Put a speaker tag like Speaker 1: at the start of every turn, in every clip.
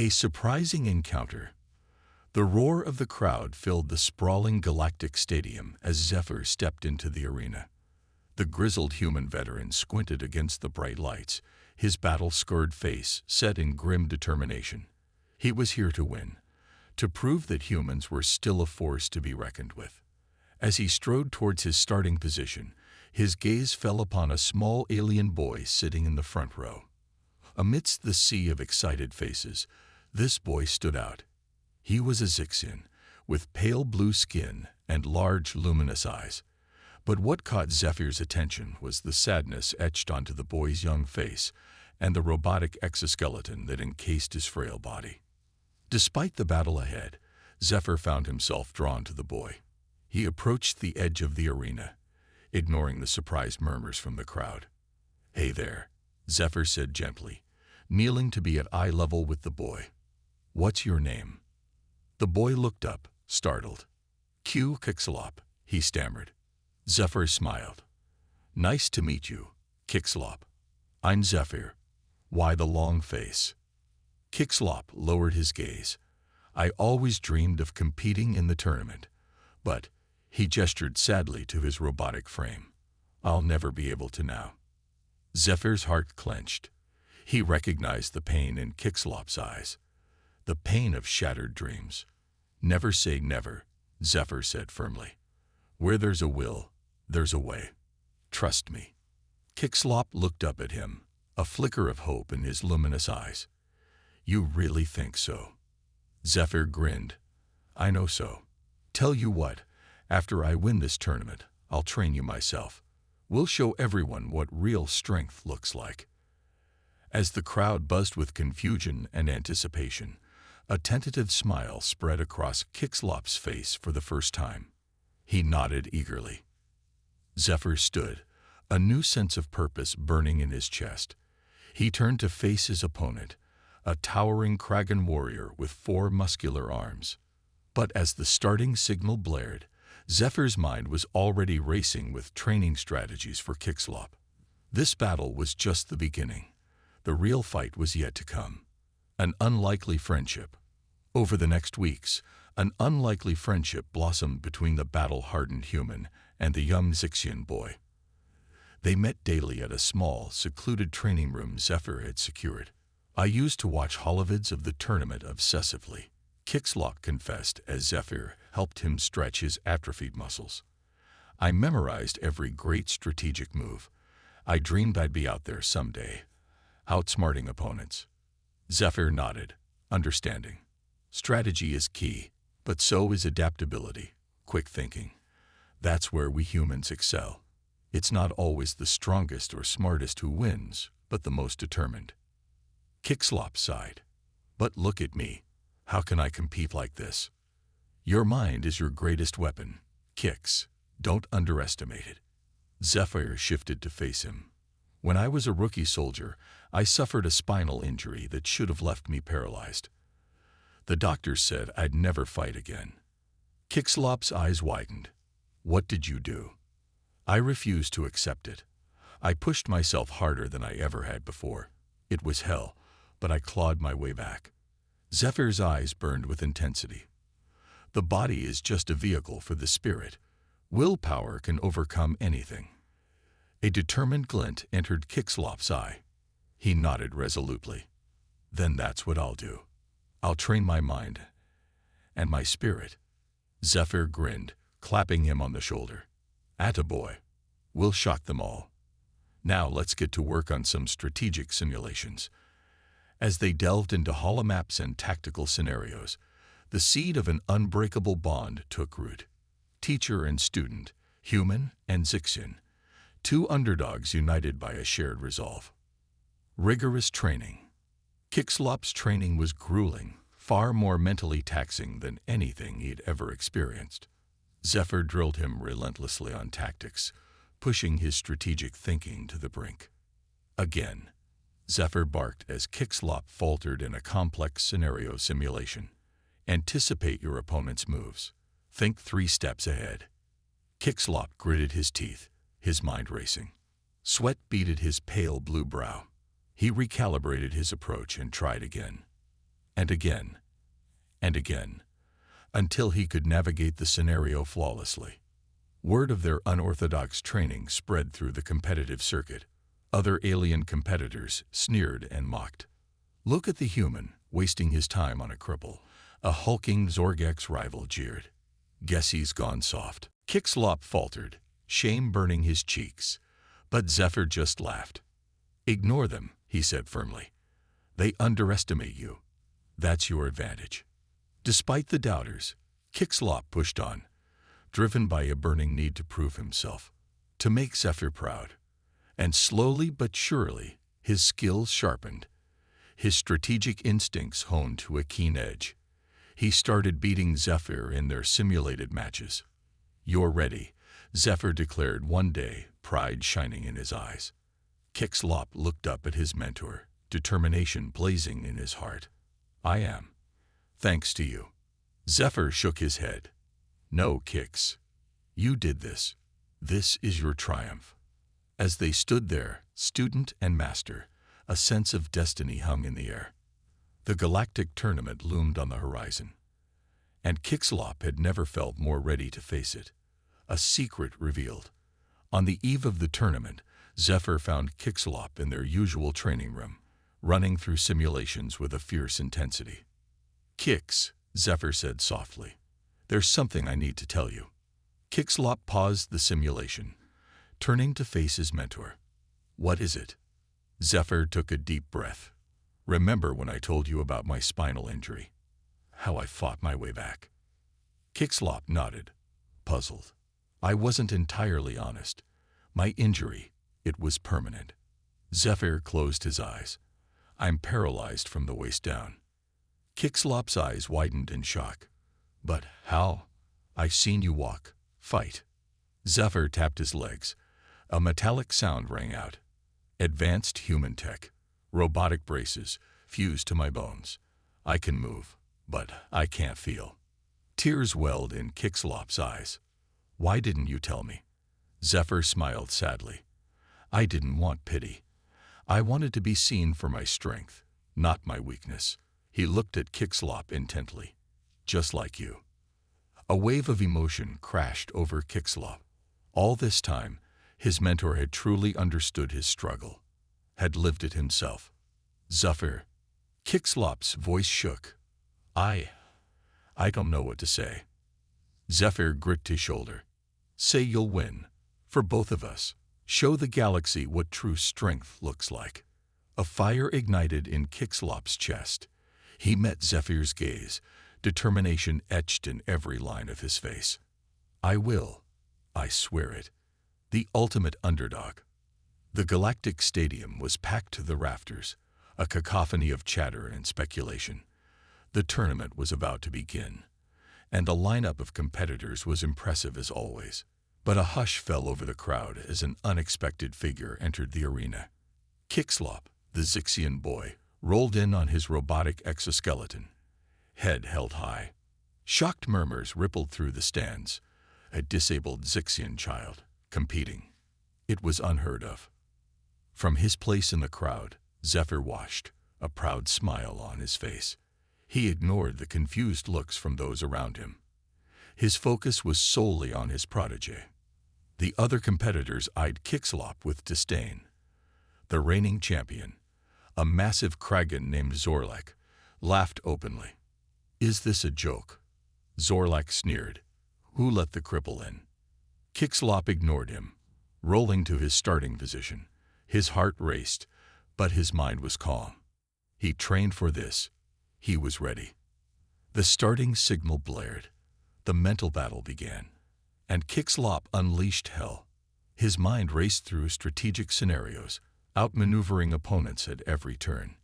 Speaker 1: A surprising encounter. The roar of the crowd filled the sprawling Galactic Stadium as Zephyr stepped into the arena. The grizzled human veteran squinted against the bright lights, his battle-scarred face set in grim determination. He was here to win, to prove that humans were still a force to be reckoned with. As he strode towards his starting position, his gaze fell upon a small alien boy sitting in the front row. Amidst the sea of excited faces, this boy stood out. He was a Zixian, with pale blue skin and large, luminous eyes. But what caught Zephyr's attention was the sadness etched onto the boy's young face and the robotic exoskeleton that encased his frail body. Despite the battle ahead, Zephyr found himself drawn to the boy. He approached the edge of the arena, ignoring the surprised murmurs from the crowd. "Hey there," Zephyr said gently, kneeling to be at eye level with the boy. "What's your name?" The boy looked up, startled. "Q Kixlop," he stammered. Zephyr smiled. "Nice to meet you, Kixlop. I'm Zephyr. Why the long face?" Kixlop lowered his gaze. "I always dreamed of competing in the tournament, but," he gestured sadly to his robotic frame, "I'll never be able to now." Zephyr's heart clenched. He recognized the pain in Kixlop's eyes, the pain of shattered dreams. "Never say never," Zephyr said firmly. "Where there's a will, there's a way. Trust me." Kixlop looked up at him, a flicker of hope in his luminous eyes. "You really think so?" Zephyr grinned. "I know so. Tell you what, after I win this tournament, I'll train you myself. We'll show everyone what real strength looks like." As the crowd buzzed with confusion and anticipation, a tentative smile spread across Kixlop's face for the first time. He nodded eagerly. Zephyr stood, a new sense of purpose burning in his chest. He turned to face his opponent, a towering Kragan warrior with 4 muscular arms. But as the starting signal blared, Zephyr's mind was already racing with training strategies for Kixlop. This battle was just the beginning. The real fight was yet to come. An unlikely friendship. Over the next weeks, an unlikely friendship blossomed between the battle-hardened human and the young Zixian boy. They met daily at a small, secluded training room Zephyr had secured. "I used to watch holovids of the tournament obsessively," Kixlop confessed as Zephyr helped him stretch his atrophied muscles. "I memorized every great strategic move. I dreamed I'd be out there someday, outsmarting opponents." Zephyr nodded, understanding. Strategy is key, but so is adaptability, quick thinking. That's where we humans excel. It's not always the strongest or smartest who wins, but the most determined. Kixlop sighed. "But look at me. How can I compete like this?" "Your mind is your greatest weapon, Kix. Don't underestimate it." Zephyr shifted to face him. "When I was a rookie soldier, I suffered a spinal injury that should have left me paralyzed. The doctors said I'd never fight again." Kixlop's eyes widened. "What did you do?" "I refused to accept it. I pushed myself harder than I ever had before. It was hell, but I clawed my way back." Zephyr's eyes burned with intensity. "The body is just a vehicle for the spirit. Willpower can overcome anything." A determined glint entered Kixlop's eye. He nodded resolutely. "Then that's what I'll do. I'll train my mind and my spirit." Zephyr grinned, clapping him on the shoulder. "Attaboy. We'll shock them all. Now let's get to work on some strategic simulations." As they delved into holomaps and tactical scenarios, the seed of an unbreakable bond took root. Teacher and student, human and Zixian, 2 underdogs united by a shared resolve. Rigorous training. Kixlop's training was grueling, far more mentally taxing than anything he'd ever experienced. Zephyr drilled him relentlessly on tactics, pushing his strategic thinking to the brink. Again, Zephyr barked as Kixlop faltered in a complex scenario simulation. "Anticipate your opponent's moves. Think 3 steps ahead." Kixlop gritted his teeth, his mind racing. Sweat beaded his pale blue brow. He recalibrated his approach and tried again. and again, and again, until he could navigate the scenario flawlessly. Word of their unorthodox training spread through the competitive circuit. Other alien competitors sneered and mocked. "Look at the human, wasting his time on a cripple," a hulking Zorgex rival jeered. "Guess he's gone soft." Kixlop faltered, shame burning his cheeks, but Zephyr just laughed. "Ignore them," he said firmly. "They underestimate you. That's your advantage." Despite the doubters, Kixlop pushed on, driven by a burning need to prove himself, to make Zephyr proud. And slowly but surely, his skills sharpened, his strategic instincts honed to a keen edge. He started beating Zephyr in their simulated matches. "You're ready," Zephyr declared one day, pride shining in his eyes. Kixlop looked up at his mentor, determination blazing in his heart. "I am. Thanks to you." Zephyr shook his head. "No, Kix. You did this. This is your triumph." As they stood there, student and master, a sense of destiny hung in the air. The Galactic Tournament loomed on the horizon, and Kixlop had never felt more ready to face it. A secret revealed. On the eve of the tournament, Zephyr found Kixlop in their usual training room, running through simulations with a fierce intensity. "Kix," Zephyr said softly, "there's something I need to tell you." Kixlop paused the simulation, turning to face his mentor. "What is it?" Zephyr took a deep breath. "Remember when I told you about my spinal injury? How I fought my way back?" Kixlop nodded, puzzled. "I wasn't entirely honest. My injury, it was permanent." Zephyr closed his eyes. "I'm paralyzed from the waist down." Kixlop's eyes widened in shock. "But how? I've seen you walk, fight." Zephyr tapped his legs. A metallic sound rang out. "Advanced human tech. Robotic braces, fused to my bones. I can move, but I can't feel." Tears welled in Kixlop's eyes. "Why didn't you tell me?" Zephyr smiled sadly. "I didn't want pity. I wanted to be seen for my strength, not my weakness." He looked at Kixlop intently. "Just like you." A wave of emotion crashed over Kixlop. All this time, his mentor had truly understood his struggle, had lived it himself. "Zephyr." Kixlop's voice shook. I don't know what to say." Zephyr gripped his shoulder. "Say you'll win. For both of us. Show the galaxy what true strength looks like." A fire ignited in Kixlop's chest. He met Zephyr's gaze, determination etched in every line of his face. "I will. I swear it." The ultimate underdog. The Galactic Stadium was packed to the rafters, a cacophony of chatter and speculation. The tournament was about to begin, and the lineup of competitors was impressive as always. But a hush fell over the crowd as an unexpected figure entered the arena. Kixlop, the Zixian boy, rolled in on his robotic exoskeleton, head held high. Shocked murmurs rippled through the stands. A disabled Zixian child, competing. It was unheard of. From his place in the crowd, Zephyr watched, a proud smile on his face. He ignored the confused looks from those around him. His focus was solely on his protege. The other competitors eyed Kixlop with disdain. The reigning champion, a massive Kragan named Zorlek, laughed openly. "Is this a joke?" Zorlek sneered. "Who let the cripple in?" Kixlop ignored him, rolling to his starting position. His heart raced, but his mind was calm. He trained for this. He was ready. The starting signal blared. The mental battle began, and Kixlop unleashed hell. His mind raced through strategic scenarios, outmaneuvering opponents at every turn.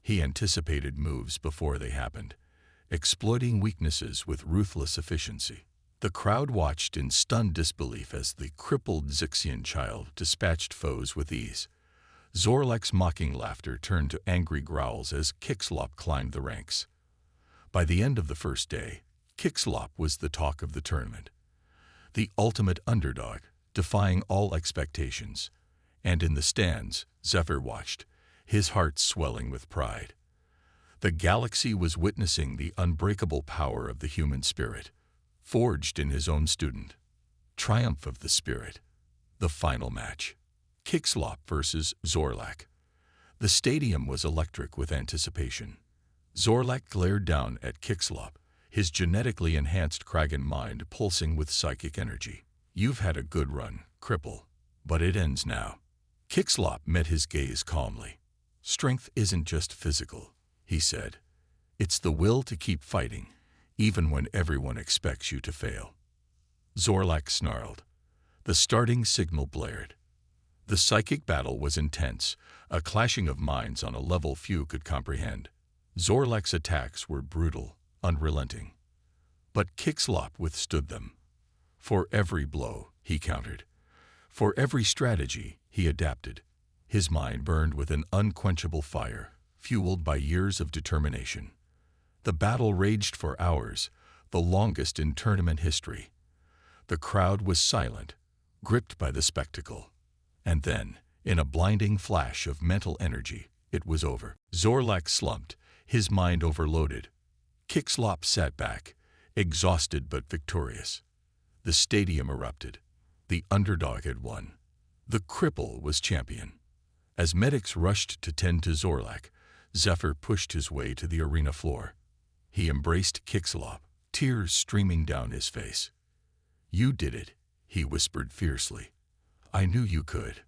Speaker 1: He anticipated moves before they happened, exploiting weaknesses with ruthless efficiency. The crowd watched in stunned disbelief as the crippled Zixian child dispatched foes with ease. Zorlek's mocking laughter turned to angry growls as Kixlop climbed the ranks. By the end of the first day, Kixlop was the talk of the tournament. The ultimate underdog, defying all expectations. And in the stands, Zephyr watched, his heart swelling with pride. The galaxy was witnessing the unbreakable power of the human spirit, forged in his own student. Triumph of the spirit. The final match. Kixlop versus Zorlak. The stadium was electric with anticipation. Zorlak glared down at Kixlop, his genetically enhanced Kragan mind pulsing with psychic energy. You've had a good run, cripple, but it ends now. Kixlop met his gaze calmly. Strength isn't just physical, he said. It's the will to keep fighting, even when everyone expects you to fail. Zorlak snarled. The starting signal blared. The psychic battle was intense, a clashing of minds on a level few could comprehend. Zorlak's attacks were brutal, unrelenting. But Kixlop withstood them. For every blow, he countered. For every strategy, he adapted. His mind burned with an unquenchable fire, fueled by years of determination. The battle raged for hours, the longest in tournament history. The crowd was silent, gripped by the spectacle. And then, in a blinding flash of mental energy, it was over. Zorlak slumped, his mind overloaded. Kixlop sat back, exhausted but victorious. The stadium erupted. The underdog had won. The cripple was champion. As medics rushed to tend to Zorlak, Zephyr pushed his way to the arena floor. He embraced Kixlop, tears streaming down his face. You did it, he whispered fiercely. I knew you could.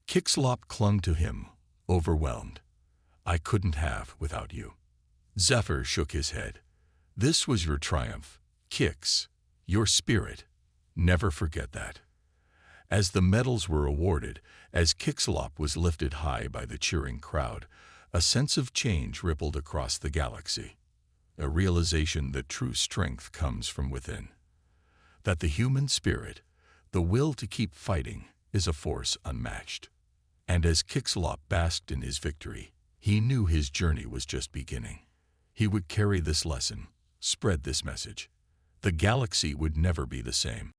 Speaker 1: Kixlop clung to him, overwhelmed. I couldn't have without you. Zephyr shook his head. This was your triumph, Kix, your spirit. Never forget that. As the medals were awarded, as Kixlop was lifted high by the cheering crowd, a sense of change rippled across the galaxy. A realization that true strength comes from within. That the human spirit, the will to keep fighting, is a force unmatched. And as Kixlop basked in his victory, he knew his journey was just beginning. He would carry this lesson, spread this message. The galaxy would never be the same.